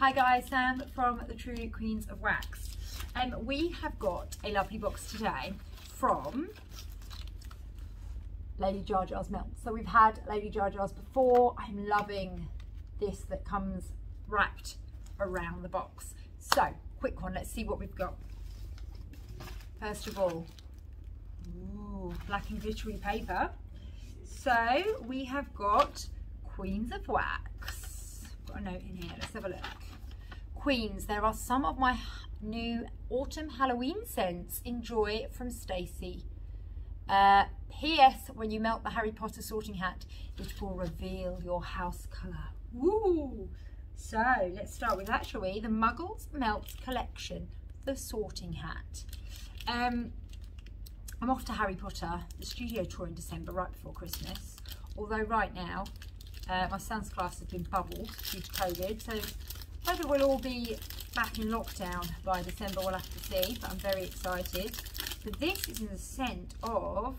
Hi guys, Sam from the True Queens of Wax. We have got a lovely box today from Lady Jar Jar's Melts. So we've had Lady Jar Jar's before. I'm loving this that comes wrapped around the box. So, quick one, let's see what we've got. First of all, ooh, black and glittery paper. So we have got Queens of Wax. Got a note in here, let's have a look. Queens, there are some of my new autumn Halloween scents. Enjoy, from Stacey. P.S. When you melt the Harry Potter sorting hat, it will reveal your house colour. Woo! So let's start with that, shall we? The Muggles Melt Collection, the sorting hat. I'm off to Harry Potter, the studio tour in December, right before Christmas. Although right now, my son's class has been bubbled due to COVID, so whether we'll all be back in lockdown by December, we'll have to see, but I'm very excited. So this is in the scent of,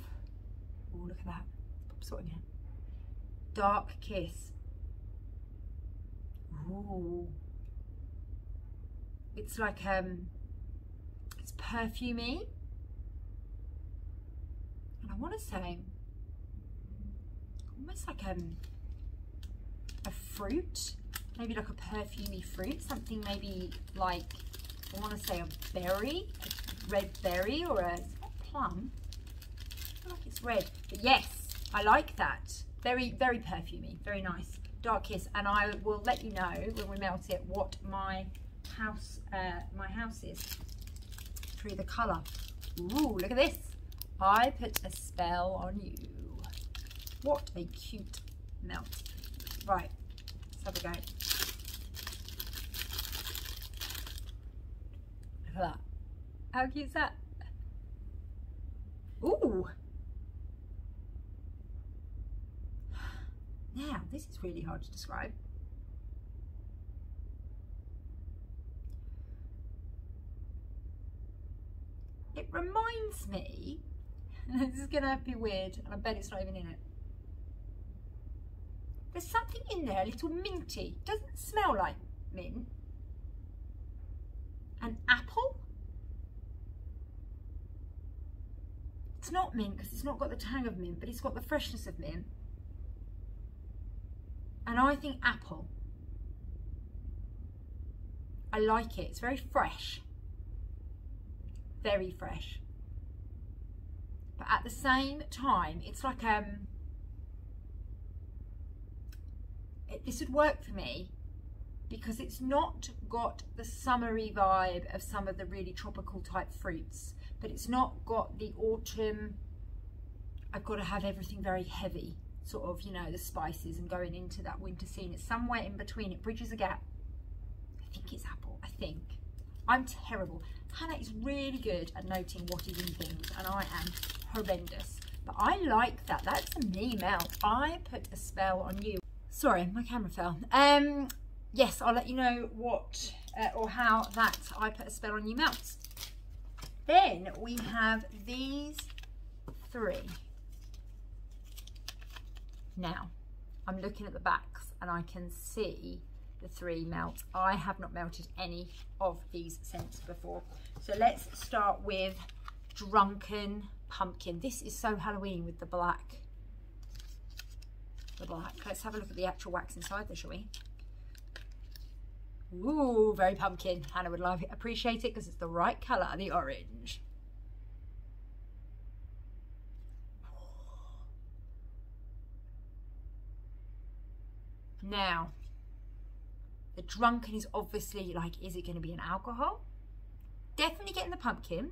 oh look at that, pop sorting here. Dark Kiss. Ooh. It's like, it's perfumey. And I want to say, almost like a fruit. Maybe like a perfumey fruit, something maybe like, I want to say a berry, a red berry, or a, is that plum? I feel like it's red, but yes, I like that. Very, very perfumey, very nice. Dark Kiss, and I will let you know when we melt it what my house is through the colour. Ooh, look at this. I put a spell on you. What a cute melt. Right, let's have a go. Look at that. How cute is that? Ooh. Now, this is really hard to describe. It reminds me, and this is going to be weird, and I bet it's not even in it. There's something in there, a little minty. Doesn't smell like mint. An apple? It's not mint because it's not got the tang of mint, but it's got the freshness of mint. And I think apple. I like it. It's very fresh. Very fresh. But at the same time, it's like this would work for me because it's not got the summery vibe of some of the really tropical type fruits, but it's not got the autumn, I've got to have everything very heavy, sort of, you know, the spices and going into that winter scene. It's somewhere in between. It bridges a gap. I think it's apple, I think. I'm terrible. Hannah is really good at noting what is in things, and I am horrendous. But I like that. That's a me melt. I put a spell on you. Sorry, my camera fell. Yes, I'll let you know what or how that I put a spell on you melts. Then we have these three. Now, I'm looking at the backs and I can see the three melts. I have not melted any of these scents before. So let's start with Drunken Pumpkin. This is so Halloween with the black. Let's have a look at the actual wax inside there, shall we? Ooh, very pumpkin. Hannah would love it, appreciate it because it's the right colour, the orange. Now, the drunken is obviously like, is it going to be an alcohol? Definitely getting the pumpkin.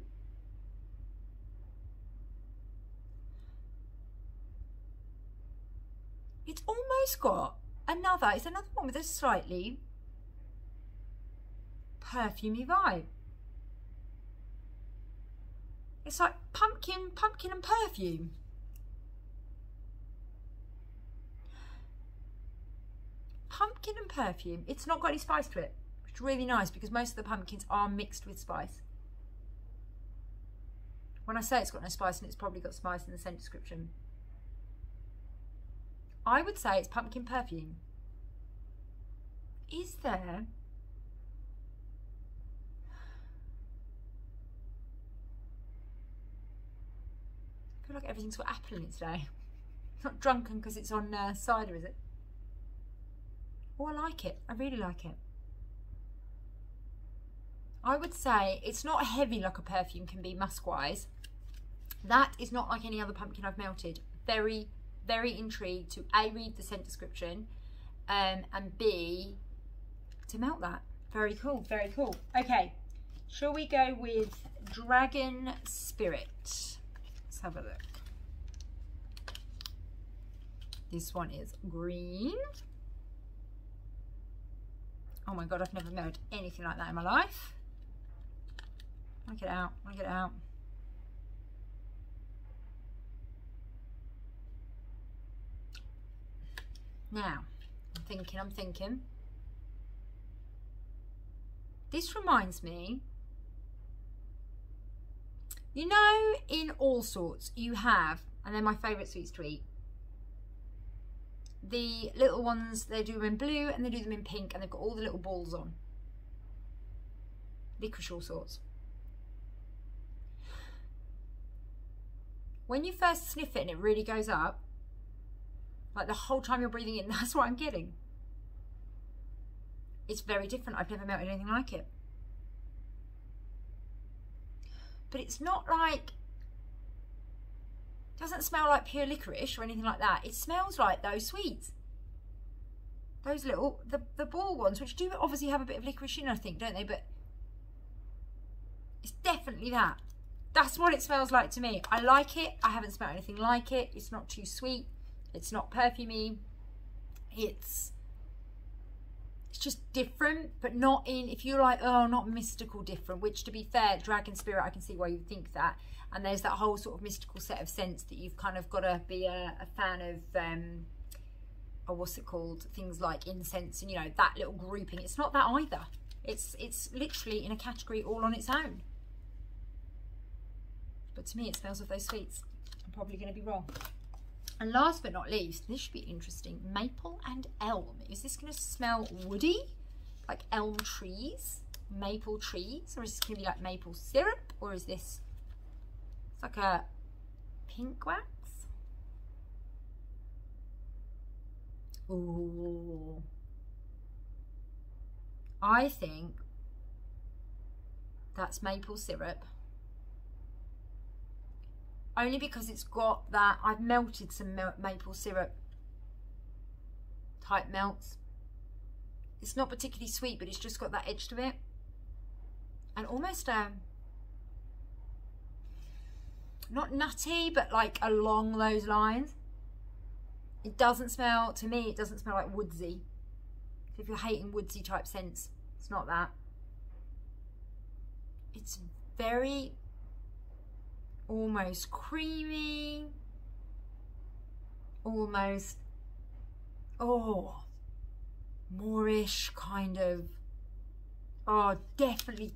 It's almost got another, it's another one with a slightly perfumey vibe. It's like pumpkin and perfume. Pumpkin and perfume. It's not got any spice to it, which is really nice because most of the pumpkins are mixed with spice. When I say it's got no spice, and it's probably got spice in the scent description. I would say it's pumpkin perfume. Is there feel like everything's got apple in it today. It's not drunken because it's on cider, is it? Oh, I like it. I really like it. I would say it's not heavy like a perfume can be musk-wise. That is not like any other pumpkin I've melted. Very, very intrigued to A, read the scent description, and B, to melt that. Very cool, very cool. Okay, shall we go with Dragon Spirit? Let's have a look. This one is green. Oh my God, I've never melted anything like that in my life. Work it out, work it out. Now, I'm thinking. This reminds me, you know, in All Sorts you have, and they're my favourite sweets to eat, the little ones, they do them in blue and they do them in pink, and they've got all the little balls on. Licorice All Sorts. When you first sniff it and it really goes up, like the whole time you're breathing in, that's what I'm getting. It's very different. I've never melted anything like it. But it's not like, it doesn't smell like pure licorice or anything like that. It smells like those sweets. Those little, the ball ones, which do obviously have a bit of licorice in, I think, don't they? But it's definitely that. That's what it smells like to me. I like it. I haven't smelled anything like it. It's not too sweet. It's not perfumey. It's just different, but not in, if you're like, oh, not mystical different, which to be fair, Dragon Spirit, I can see why you would think that. And there's that whole sort of mystical set of scents that you've kind of got to be a fan of, or what's it called? Things like incense and, you know, that little grouping. It's not that either. It's literally in a category all on its own. But to me, it smells of those sweets. I'm probably going to be wrong. And last but not least, this should be interesting, maple and elm. Is this going to smell woody, like elm trees, maple trees, or is this going to be like maple syrup, or is this, it's like a pink wax? Ooh. I think that's maple syrup. Only because it's got that, I've melted some maple syrup type melts. It's not particularly sweet, but it's just got that edge to it. And almost, not nutty, but like along those lines. It doesn't smell, to me, it doesn't smell like woodsy. So if you're hating woodsy type scents, it's not that. It's very, almost creamy, almost, oh, moorish kind of, oh, definitely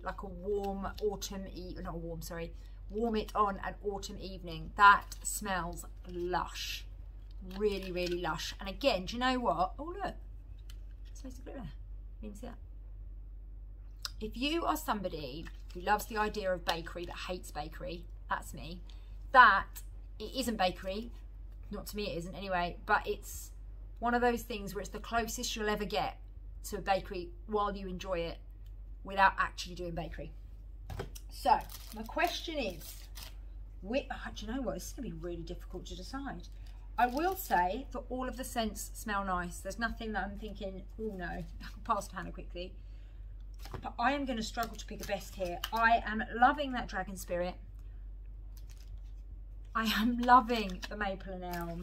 like a warm autumn, not a warm, sorry, warm it on an autumn evening. That smells lush, really, really lush. And again, do you know what? Oh, look, it's supposed to be there. You can see that. If you are somebody who loves the idea of bakery but hates bakery, that's me. That, it isn't bakery, not to me it isn't anyway, but it's one of those things where it's the closest you'll ever get to a bakery while you enjoy it without actually doing bakery. So, my question is, do you know what, this is going to be really difficult to decide. I will say that all of the scents smell nice. There's nothing that I'm thinking, oh no, I'll pass to Hannah quickly. But I am going to struggle to pick a best here. I am loving that Dragon Spirit. I am loving the maple and elm.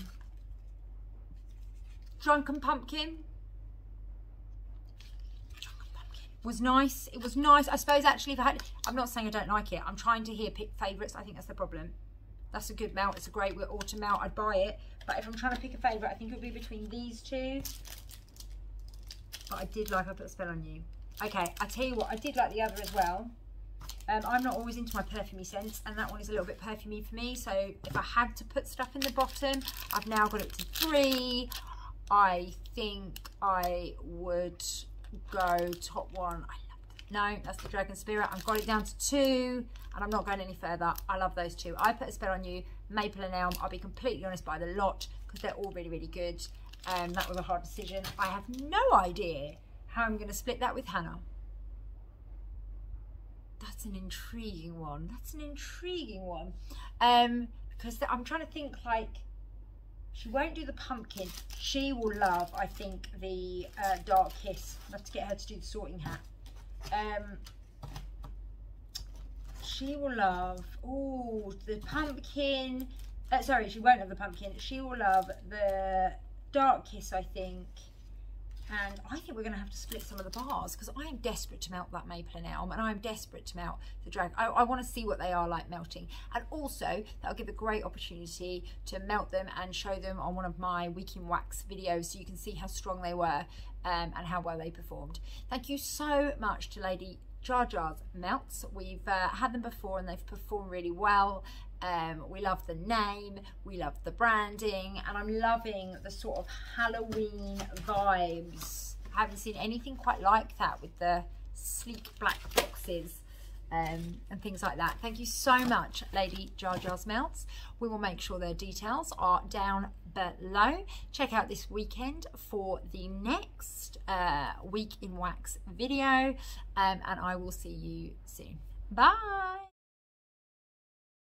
Drunken Pumpkin. Drunken Pumpkin was nice. It was nice. I suppose actually, if I had, I'm not saying I don't like it. I'm trying to pick favourites. I think that's the problem. That's a good melt. It's a great autumn melt. I'd buy it. But if I'm trying to pick a favourite, I think it would be between these two. But I did like I Put a Spell on You. Okay, I tell you what, I did like the other as well. I'm not always into my perfumey scents, and that one is a little bit perfumey for me. So if I had to put stuff in the bottom, I've now got it to 3. I think I would go top one. I love No, that's the Dragon Spirit. I've got it down to 2 and I'm not going any further. I love those 2. I put a spell on you, Maple and Elm. I'll be completely honest, by the lot because they're all really, really good. That was a hard decision. I have no idea how I'm going to split that with Hannah. That's an intriguing one. That's an intriguing one. Because I'm trying to think, like, she won't do the pumpkin. She will love, I think, the Dark Kiss. I'll have to get her to do the sorting hat. She will love, oh, the pumpkin. Sorry, she won't love the pumpkin. She will love the Dark Kiss, I think. And I think we're going to have to split some of the bars because I am desperate to melt that Maple and Elm, and I'm desperate to melt the Dragon. I want to see what they are like melting, and also that'll give a great opportunity to melt them and show them on one of my Week in Wax videos so you can see how strong they were and how well they performed. Thank you so much to Lady Jar Jar's melts. We've had them before and they've performed really well. We love the name, we love the branding, and I'm loving the sort of Halloween vibes. I haven't seen anything quite like that with the sleek black boxes and things like that. Thank you so much, Lady Jar Jar's melts. We will make sure their details are down below. Check out this weekend for the next Week in Wax video, and I will see you soon. Bye.